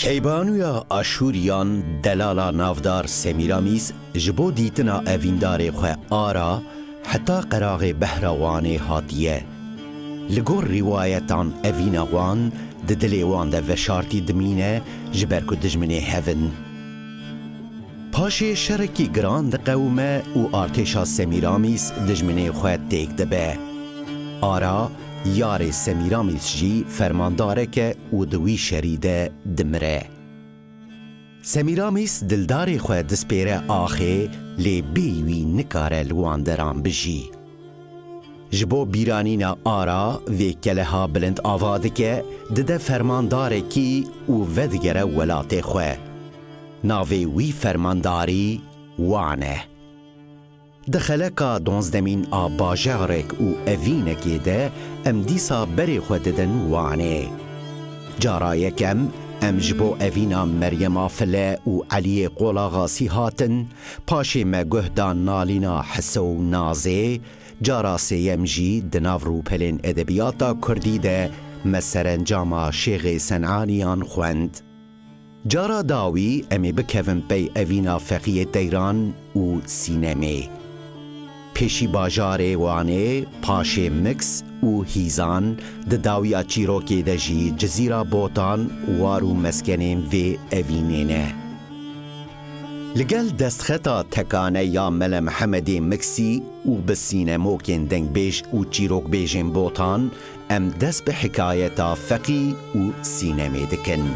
کیبانویا آشوریان دلالا نافدار سمیرامیس جبو دیتنا اویندار خواه آرا حتی قراغ بهروان هاتیه لگور روایتان اویناوان دلیوان ده وشارتی دمینه جبرکو دجمنه هفن پاشه شرکی گراند قومه و آرتشا سمیرامیس دجمنه خواه تیک دبه آرا یار سمیرامیس جی فرمانداره که او دوی شریده دمره سمیرامیس دلداری خواه دسپیره آخه لی بیوی نکاره لواندران بجی جبو بیرانینا آرا وی کله ها بلند آواده که دده فرمانداره کی او ودگره ولات خواه ناوی وی فرمانداری وانه دخلکا دونزدمین آباجارک او اوینکی ده ام دیسا بری خود ددن وانه جارایکم ام جبو اوینا مریم آفله او علی قولاغاسی هاتن پاشی مگهدان نالینا حسو نازه جارا سیم جی دناو رو پلین ادبیاتا کردی ده مسرنجاما شیغ سنعانیان خوند جارا داوی امی بکوین پی اوینا فقیه دیران و سینمی پیشی باجار وانه پاشه مکس و هیزان د داویا چیروکی دجی جزیره بوتان وارو مسکنین و اوینینه لگل دستخطا تکانه یا مل محمد مکسی و بسینمو کن دنگ بیش و چیروک بیشن بوتان ام دست به حکایتا فقی و سینمی دکن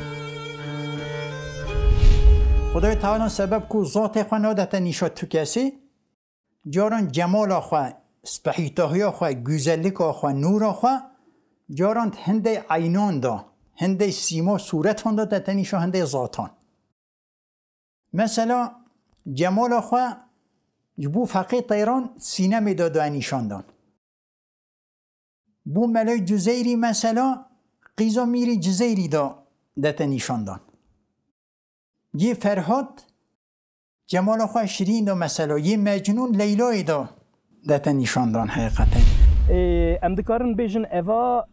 خدای تعالی سبب کو ذات خواه نادت نیشاد تو کسی جاران جمال خواه سپحیتاهی خواه گوزلیک خواه نور خواه جاران هنده عینان دا هنده سیما صورت هنده دتنیشا هنده ذاتان مثلا جمال خواه جبو فقی طیران سینه میداد و نشان دان بو ملای جزیری مثلا قیزا میری جزیری دا دت نشان دان یه فرهاد جمال خواه شیرین دا مثلا یه مجنون لیلای دا دت نشان دان حقیقتا ام دکارن بیجن اوا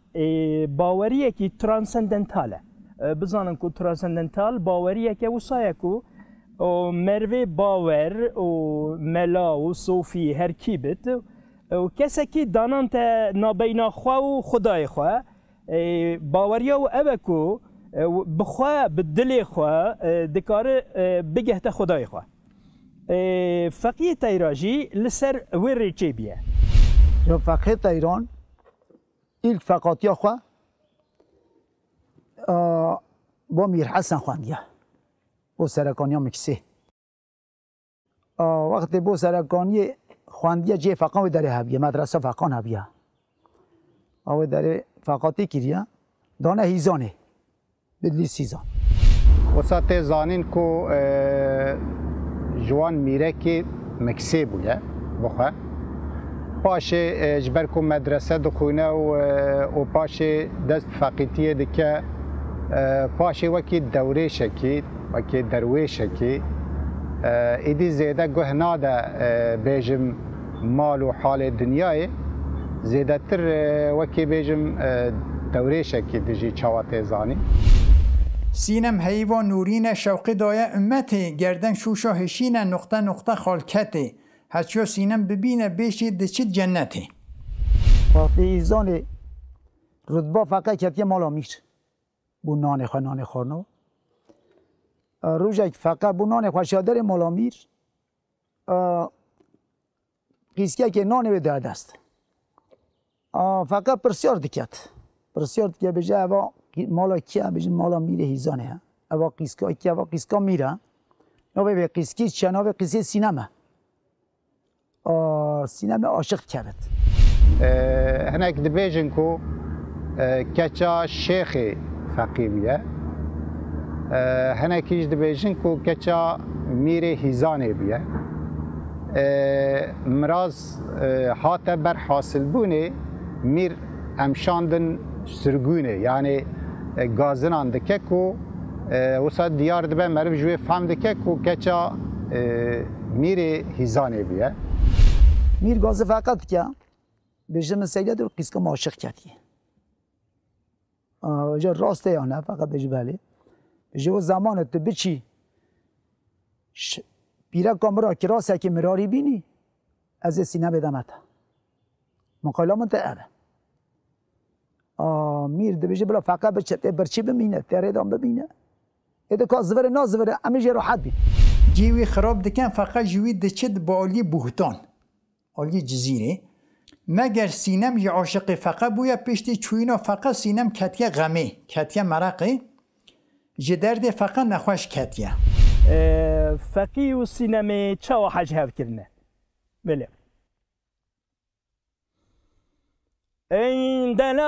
باوریه که ترانسندنتاله بزانن که ترانسندنتال باوریه که وصایه که و مروه باور و ملا و صوفی هر کی بید و کسی که دانان تا نابینا خواه و خدای خواه باوریا و اوکو بخواه بدل خواه دکاره بگه تا خدای خواه فقیه تیراجی لسر وری چی بیه فقیه تیران ایل فقاطیا خواه با میر حسن خواندیه بو سرکانی مکسی وقتی بو سرکانی خواندیه جه فقان داره هبیه مدرسه فقان هبیه او داره فقاتی کریه دانه هیزانه بدلی سیزان وسط زانین کو جوان میره که مکسی بوده بخواه پاشه جبر کو مدرسه دخونه و پاشه دست فقیتیه دکه پاشه وکی دوره شکید وکی درویشه که ایدی زیده گهنا ده بیجم مال و حال دنیای زیده تر وکی بیجم دوریشه که دیجی چاوات زانی سینم حیوان نورین شوقی دایه امتی گردن شوشا هشین نقطه نقطه خالکتی هچو سینم ببینه بیشی دچید جنتی وقتی ایزان رتبه فقط کتیه مالا میر بو نان خورنو روزک فقط بو نان خوشادر مالامیر قیسکه که نان به داده است فقط پرسیار دکت بجه اوا مالا کیه بجه مالا میره هیزانه اوا قیسکه کیه اوا قیسکه میره نوه به قیسکی چنا به قیسکی سینمه سینمه عاشق کرد هنک دبیجن کو کچا شیخ فقیمیه هنکیش دبیجن کو کچا میره هیزانه بیه مراز هاته بر حاصل بونه میر امشاندن سرگونه یعنی گازنان دکه کو وسط دیار دبه مرب جوی فهم دکه کو کچا میره هیزانه بیه میر گاز فقط که بجه مسیله در قیسکا معاشق کردیه جا راسته یا نه فقط بجه بله جو زمان تو بچی پیرا کامرا کراسه که مراری بینی از سینه بدمت مقاله من تاره میر دبیجه بلا فقط برچی ببینه تره دام ببینه ایده که زوره نازوره امیجه راحت بین جیوی خراب دکن فقط جوی دچد با آلی بوهتان آلی جزیره مگر سینم یه عاشق فقط بویا پشتی چوینا فقط سینم کتیه غمه کتیه مرقه جدرد فقط نخوش کتیه فقی و سینما چه و حج هف کرنه بله این دلال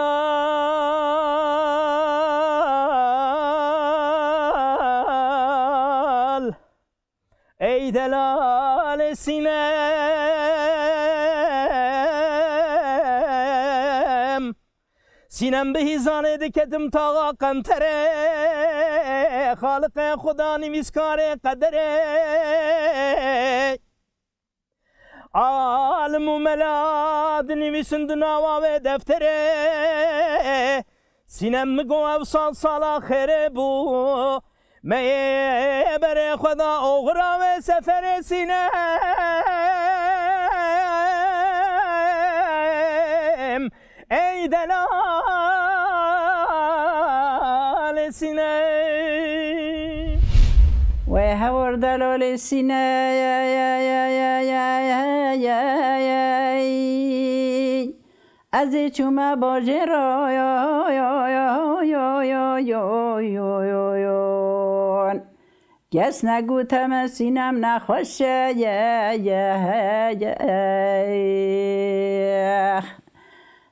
ای دلال سینم به هیزانه دکتم تا قنتره خالق خدا نویسکار قدره عالم و ملاد نویسند نوا و دفتره سینم مگو افسان سالا خیره بو میه بر خدا اغرا و سفر سینم ای دلال سینه و هور دلال سینه از چوما باجه را گس نگوتم سینم نخوشه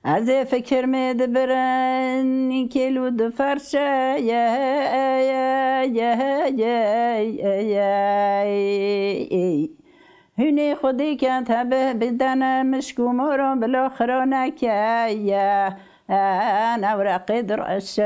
از فکر مید برن کلو دو فرشه هنی خودی که تبه بدن مشکو مارم بالاخرا نکه نورق درشه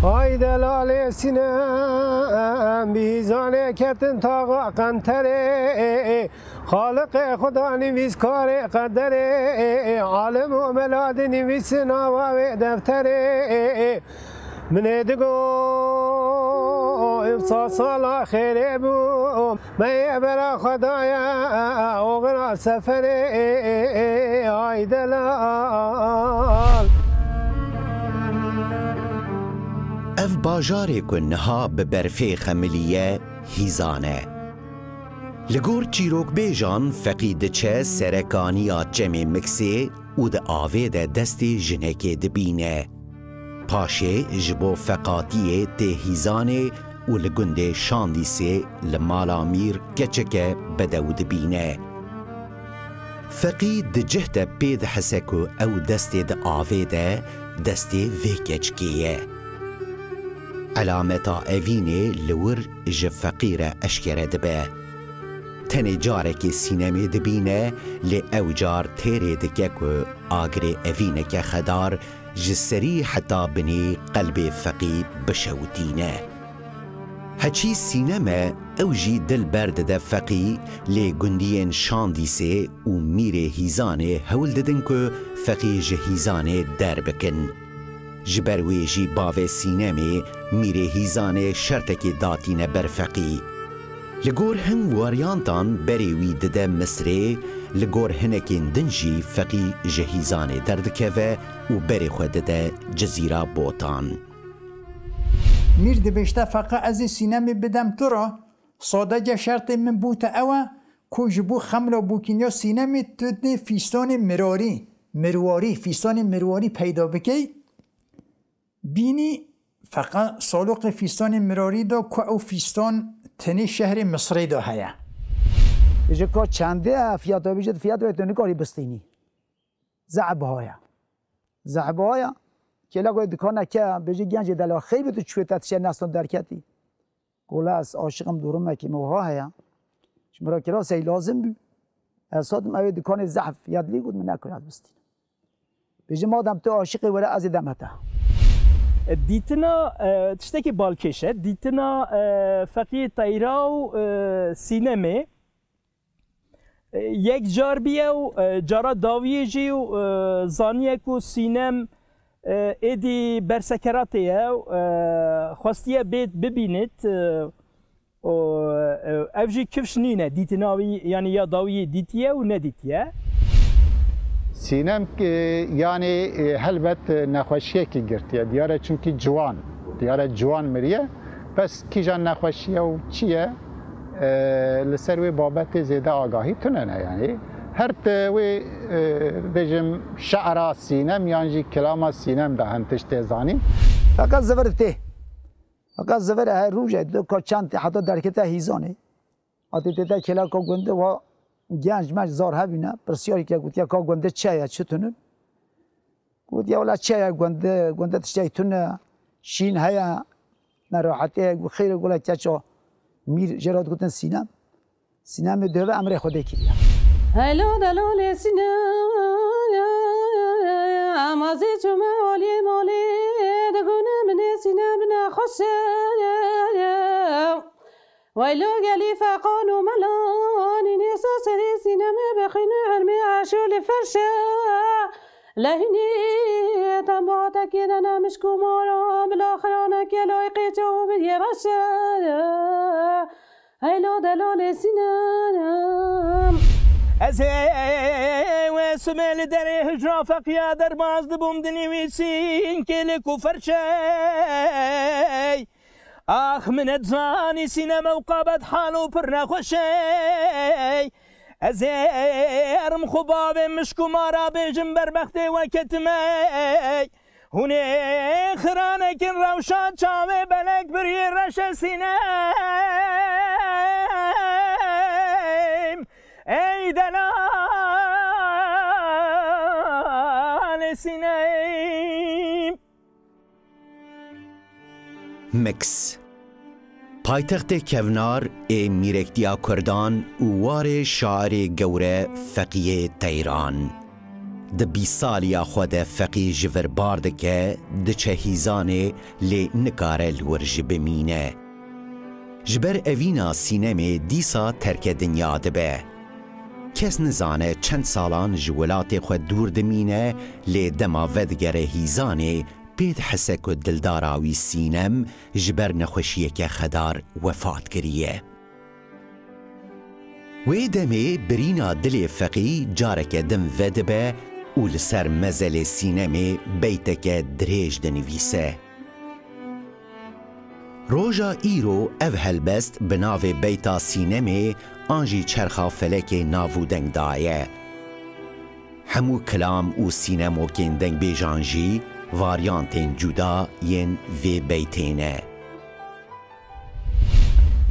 های دلال سینم بیزانه کتن تا قنتره خالق خدا نویس کار قدره عالم و ملاد نویس نوا و دفتره من دگو افصا سالا خیره بوم من برا خدایا اوغنا سفره ای دلال اف باجارێ ku niha bi berfê xemiliye hîzane. Li gor çîrokbêjan feqî diçe serekaniya cemê miksê û di avê de destê jinekê dibîne. Paşê ji bo feqatiyê tê hîzanê û li gundê şandîsê li mala mîr keçike bedew dibîne. Feqî di cih de pê dihese ku ew destê di avê de destê vê keçikê ye. علامتا اوینه لور ji feqîre eşkere dibe. Tenê carekê sînemê dibîne lê ew car têrê dike ku agirê evîneke xedar ji serî heta binê qelbê feqî bişewitîne. Heçî sîneme ew jî dil ber dide feqî lê gundiyên şandîsê û mîrê hîzanê hewl didin ku feqî ji hîzanê derbikin. Ji ber wê jî bavê sînemê mîrê hîzanê şertekê datîne ber feqî. Li gor hin waryantan berê wî dide Misrê, li gor hinekên din jî feqî ji hîzanê derdikeve û berê xwe dide Cezîra Botan. میر دبیشته فقط از سینمی بدم تو را صادقه شرط من بوته اوه کو جبو خملا بوکینیا سینمی تدنی فیستان مرواری فیستان مرواری پیدا بکی بینی فقط سالوق فیستان مراری دا که او فیستان تنی شهر مصری دا هیا ایجا که چنده فیاتا بیجد فیاتا بیتونی کاری بستینی زعبه هایا که لگوی دکانه که بیجی گنج دلا خیلی تو چوی تاتشه نستان درکتی گوله از عاشقم دورمه که موها هیا شمرا کرا سی لازم بی اصادم اوی دکان زعب فیاد لی گود من نکنی از بستین بیجی مادم تو عاشقی ولی از دمته دیتنا تشتکی بالکشه دیتنا فقی تایرا و سینمه یک جار بیه و جارا داویه جی و زانیه که سینم ایدی برسکراتیه خواستیه بیت ببینید افجی کفش نینه دیتی ناوی یعنی یا داوی دیتیه و ندیتیه سینم یعنی هلبت نخوشیه که گرتیه دیاره چونکی جوان مریه بس کی جان نخوشیه و چیه لسر وی بابت زیده آگاهی تونه نه یعنی هر وی بجم شعرا سینم یعنی کلام سینم ده هنتش تزانی فقط زورته فقط زور های روزه دو که چند حتی درکته هیزانه آتی تیتا کلا که گنده و گنج مج زار هبینه پرسیاری که گوتیا که گنده چه چطونه گوتیا ولی چه گنده تشتی تونه شین هیا نراحته خیر گوله که چه میر جرات گوتن سینم دوه امر خوده کلیه هلو دلال سینم ازی چما علی مالی دگونه من سینم نخوشه ویلو گلی فقان و ملان نیسا سری سینم بخینه علمی عشول فرشه لهنی تنباتا کده نمشکو مارا بالاخرانه که لایقی جو بیه باشه هلو دلال سینم از و سمل در هجرا فقیا در باز دبوم دنیویسین کلی کفر شی آخ من اتزانی سینما و قابت حالو پر نخوشی از ارم خوباب مشکو مارا بیجم بربخته و کتمی هونه خرانه کن روشان چاوه بلک بری رش سینم ای دلال سینم مکس پایتخت کونار ای میرکتیا کردان و وار شاعر گوره فقیه تیران ده 20 سالیا خود فقی جور باردکه ده چهیزانه لی نکاره الورج بمینه جبر اوینا سینما دیسا ترک دنیا دبه کس نزانه چند سالان جولات خود دور دمینه لی دما ودگره هیزانه بید حسه که دلداراوی سینم جبر نخوشیه که خدار وفات کریه وی دمه برینا دل فقی جارک دم ودبه و لسر مزل سینم بیتک دریج دنویسه روژا ایرو او هلبست بناو بیتا سینم آنجی چرخا فلک ناوودنگ دایه همو کلام و سینمو کندنگ بیجانجی واریانتین جدا ین وی بیتینه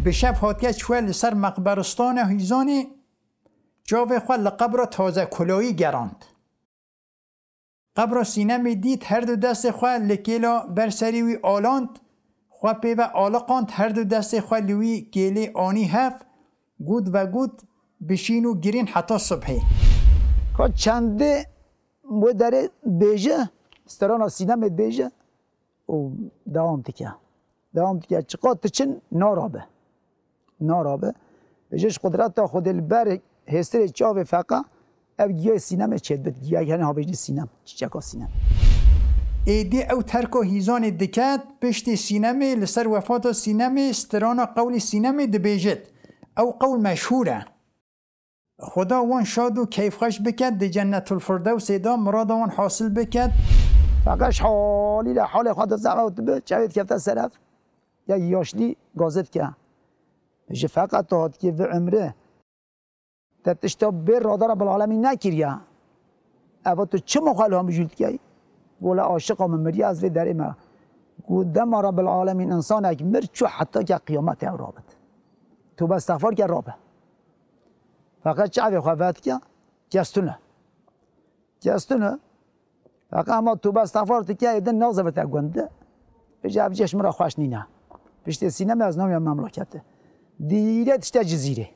بشف هاتیه چوه لسر مقبرستان هیزانی جاوه خواه لقبر تازه کلایی گراند قبر سینم دید هر دو دست خواه لکیلا برسری وی آلاند خواه پیوه آلقاند هر دو دست خواه لوی گیلی آنی هف گود و گود بشین و گرین حتی صبحی که چنده مدره بیجه سترانا سینم بیجه و دوام تکه چقدر تچن نارابه بیجهش قدرت تا خود البر هستر چاوه فقا او گیاه سینم چید بد گیاه یعنی ها بیجه سینم چیچکا سینم ایدی او ترکو هیزان دکت پشت سینم لسر وفات سینم سترانا قول سینم دبیجت او قول مشهوره خدا وان شاد و کیف خوش بکد دی جنت الفردوس دا مراد وان حاصل بکد فقط حالی لحال خود زعوت به چاوید کفت سرف یا یاشلی گازت که میشه فقط داد که به عمره تتشتا بر رادار بالعالمین نکریا اما تو چه مخاله هم بجولد که ولا عاشق هم مری از وی در ایمه گودم رب العالمین انسان اک مرچو حتی که قیامت او رابط تو با استغفار که رابه فقط چه خواهد که جستونه فقط اما تو با استغفار که ایدن نازه بتا گونده بجه بجهش مرا خوش نینه پشت سینه از نامی مملکته دیره تشتا جزیره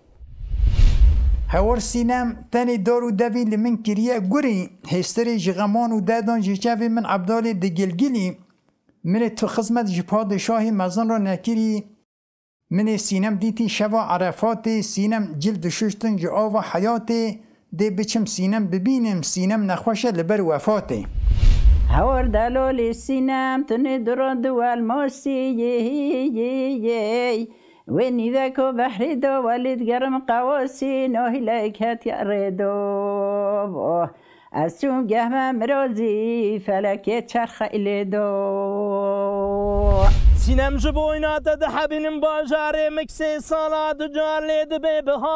هور سینم تنی دارو دوی لمن کریه گوری هستری جغمان و دادان جیچاوی من عبدال دگلگلی من تو خدمت جپاد شاه مزان را نکری من سینم دیتی شوا عرفات سینم جلد ششتن جعا و حیات دی بچم سینم ببینم سینم نخوشه لبر وفاته هور دلال سینم تنی درند و الماسی وینی ذاکو بحری دو ولید گرم قواسی ناهی لکت یاردو از چون گهم مرازی فلکی چرخ ایلی دو سینم جبوینا ده حبینم باجاره مکسی سالا دو جار لید به بهار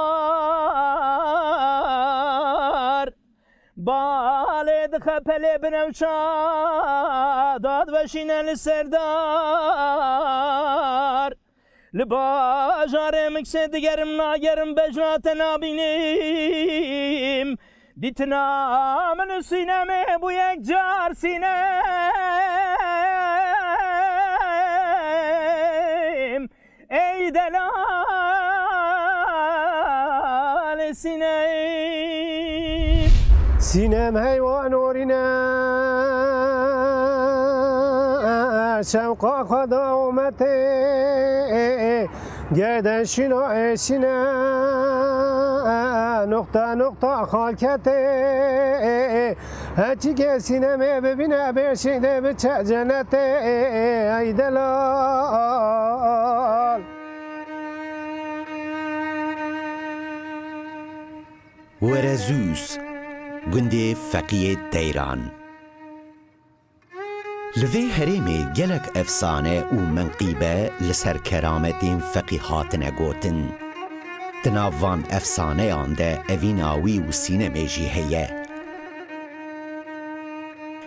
باله دخه پله بنوشا داد وشینه لسردار لباجاره مکسی دگرم ناگرم بجرات نابینیم دیتنا من سینمه بو یک جار سینم ای دلال سینم سینم حیوان ورینه شوق خدا اومده گردن شنو عشینه نقطه نقطه خالکته هرچی که سینمه ببینه برشیده به چه جنته ای دلال ورزوس گنده فقیه دیران لوی هرمی گلک افسانه و منقیبه لسر کرامتین فقیهات نگوتن تناوان افسانه آنده اوین آوی و سینمه جی هیه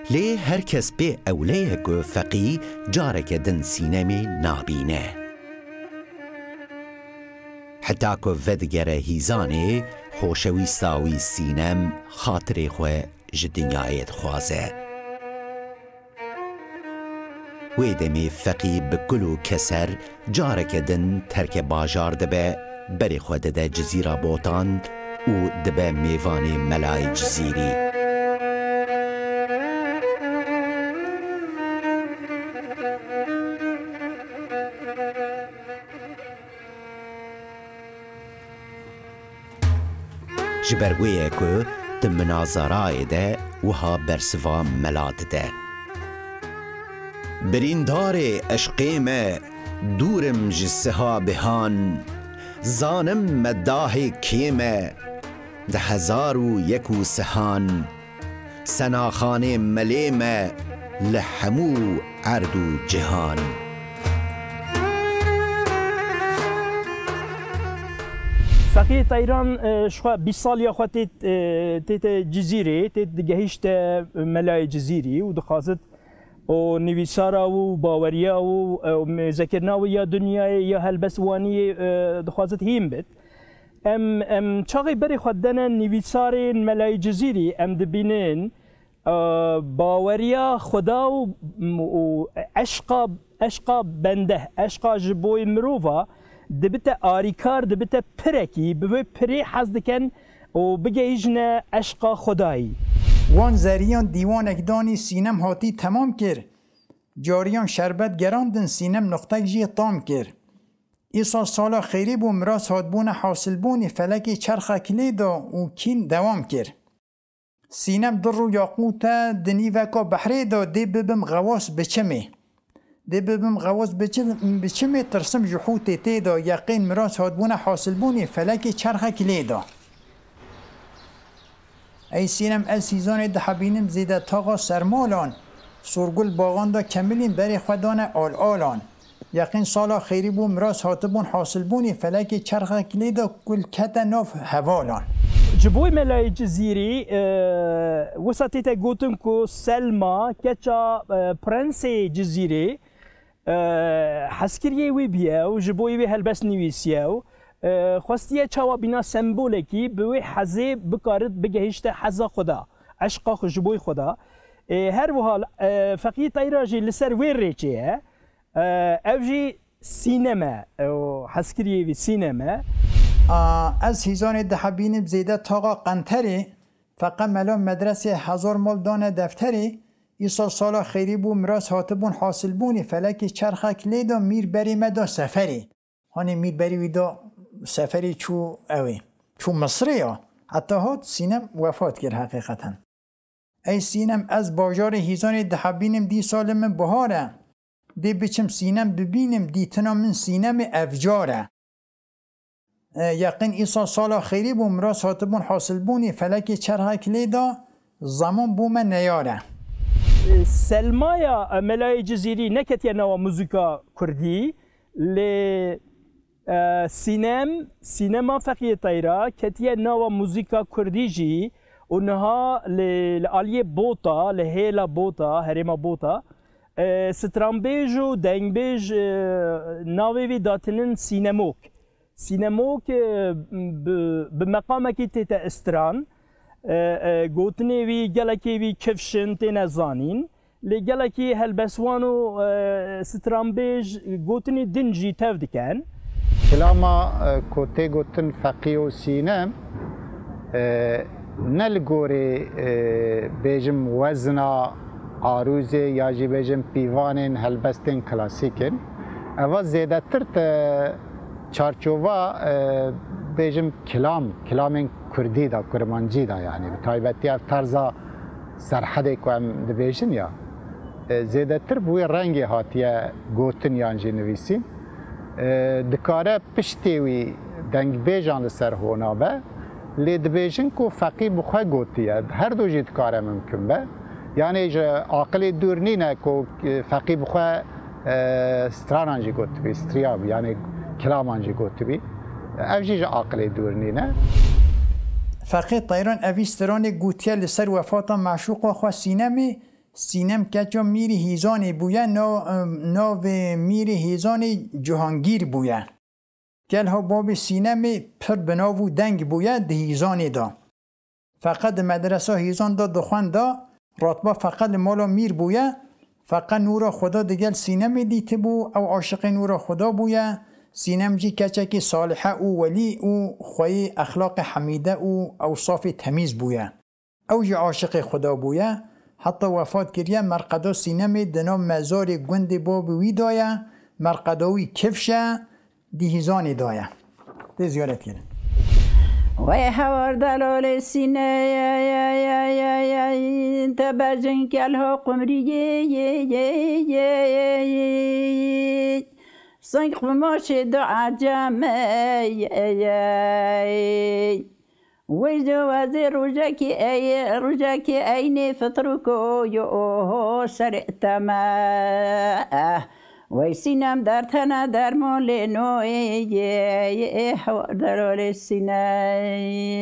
لی هر کس به اولیه گو فقی جارک دن سینمه نابینه حتی که ودگره هیزانه خوشویستاوی سینم خاطر خواه جدنیایت خوازه ویدمی فقی بکلو کسر جارک دن ترک باجار دبه بری خود ده جزیره بوتاند و دبه میوان ملای جزیری جبرویه که ده مناظرای ده وها برسوا ملات ده بریندار عشقیم دورم جسها بهان زانم مداح کیمه ده 1001 سهان سناخان ملیمه لحمو عرض و جهان فقیه ایران شخوا 20 سال یا خوا تیت جزیره تیت دگهیشت ملای جزیری و دخواست و نویسارا و باوریا و ذکرنا و یا دنیای یا هلبسوانی دخواست هیم بید ام چاقی بری خوددن نویسار ملای جزیری ام دبینین باوریا خدا و عشقا بنده عشقا جبوی مروفا دبت آریکار دبت پرکی بوی پری حز دکن و بگیجن عشقا خدایی وان زریان دیوان اکدانی سینم هاتی تمام کر جاریان شربت گراندن سینم نقطه جی تام کر ایسا سالا خیری بو مراس هادبون حاصل بونی فلکی چرخ کلیدا و کین دوام کر سینم در رو یاقوتا دنی وکا بحری دا دی ببم غواس بچمه دی ببم غواس بچمه ترسم جحوت تیدا یقین مراس هادبون حاصل بونی فلکی چرخ کلیدا ای سینم السیزان دحبینم زیده تاقا سرمالان سرگل باغان دا کملین بری خودان آل آلان یقین سالا خیری بو مراس هاتبون حاصل بونی فلکی چرخ کلیدا کل کت ناف هوالان جبوی ملای جزیری وسطیت گوتم کو سلما کچا پرنس جزیری حسکریه وی بیه و جبوی وی هلبس نویسیه و خواستیه چاوا بینا سمبولکی بوی حزه بکارد بگهشت حزا خدا عشقا خوشبوی خدا هر وحال فقیه تایراجی لسر ویر ریچه اوجی سینما و حسکریه وی سینما از هیزان دحبینم زیده تاقا قنتری فقط ملان مدرسه 1000 مال دانه دفتری ایسا سالا خیری بو مراس هاتبون حاصل بونی فلکی چرخک لیدا میر بری مدا سفری هانی میر بری ویدا سفری چو اوی چو مصری ها حتی هات سینم وفات کرد حقیقتا ای سینم از باجار هیزان دهبینم دی سال من بهاره دی بچم سینم ببینم دیتنا من سینم افجاره یقین ایسا سالا خیری بوم راست هاتبون حاصل بونی فلک چرهک لیدا زمان بوم نیاره سلمایا ملای جزیری نکتیه نوا موزیکا کردی لی سینما فقیه طیرا کتیه نوا موزیکا کردی جی اونها لآلیه بوتا لهیلا بوتا هریما بوتا سترامبیج و دنگبیج ناوی وی داتنن سینموک به مقامکی تیتا استران گوتنی وی گلکی وی کفشن تینا زانین لی گلکی هلبسوان و سترامبیج گوتنی دنجی تاو دکن کلاما کوته گوتن فقیه و سینم نلگوری بیجم وزنا آروزه یا جی بیجم پیوانین هلبستین کلاسیکن اوا زیده تر چارچوبا بیجم کلامین کردی دا کرمانجی دا یعنی بطایبتی اف طرزا سرحده که هم دبیجن یا زیده تر بوی رنگی هاتیه گوتن یانجی نویسین دکاره پشتی وی دنگ بیجان لسر هونا به لی دبیجن که فقی بخواه گوتیه هر دو جید کاره ممکن به یعنی عاقل دور نینه که فقی بخواه ستران آنجی گوتی بی ستریاب یعنی کلام آنجی گوتی بی اوجیج عاقل دور نینه فقی طیران اوی ستران گوتیه لسر وفاتا معشوق و خواه سینم کجا میری هیزانی بویا ناو میری هیزانی جهانگیر بویا گل ها باب سینم پر بناو دنگ بویا ده هیزانی دا فقط مدرسه هیزان دا دخوان دا راتبا فقط مالا میر بویا فقط نور خدا دگل سینم دیت بو او عاشق نور خدا بویا سینم جی کچکی صالحه او ولی او خوی اخلاق حمیده او اوصاف تمیز بویا او جی عاشق خدا بویا حتی وفات کریه مرقدا سینم دنا مزار گند باب وی دایه مرقداوی کفشه دیهیزانی دایه ده زیارت کرد وی حوار دلال سینه تبرجن کلها قمری سنگ قماش دعا جمعی وجواز رجاك أين فطركو يو سرقت ما ويسينام دارتنا دارمون لنو حوار دارول السينام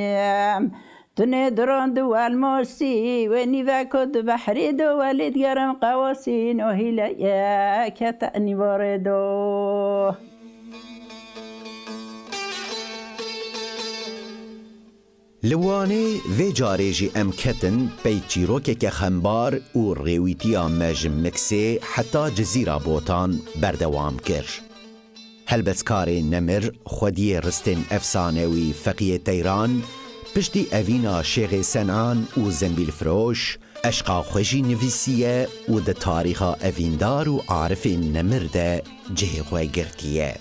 تني درون دو الموسي ونيفا كود بحري دو والد جرم قواسين وهلا يا كتأني باردو لوانه و جاريجي ام كتن بي چيروكك خمبار و ريويتيا مجم مكسي حتى جزيرة بوتان بردوام كر هلبتكاري نمر خودي رستن افسانوي فقيه تيران پشتی اوینا شیخ سنان و زنبیل فروش اشقا خوشی نویسیه و ده تاریخا اویندار و عارف نمرده جه خواه گرتیه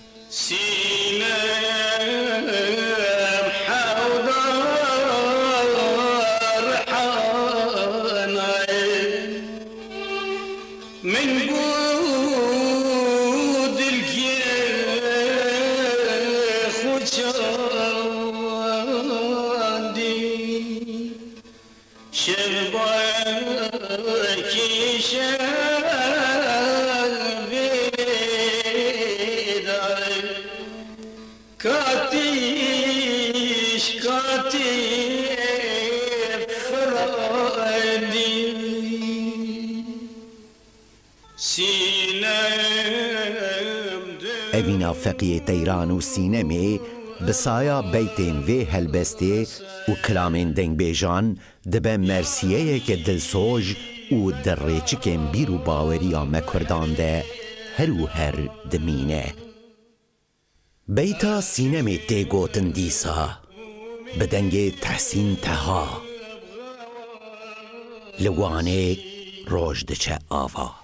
اوینا فقیه تیران و سینمه بسایا بیتین وی هلبسته و کلامین دنگ بیجان دبه مرسیه که دلسوج و در ریچکن بیرو باوری آمه کردان ده هر و هر دمینه بیتا سینمه تیگوتن دیسا بدنگ تحسین تها لوانه روش دچه آوا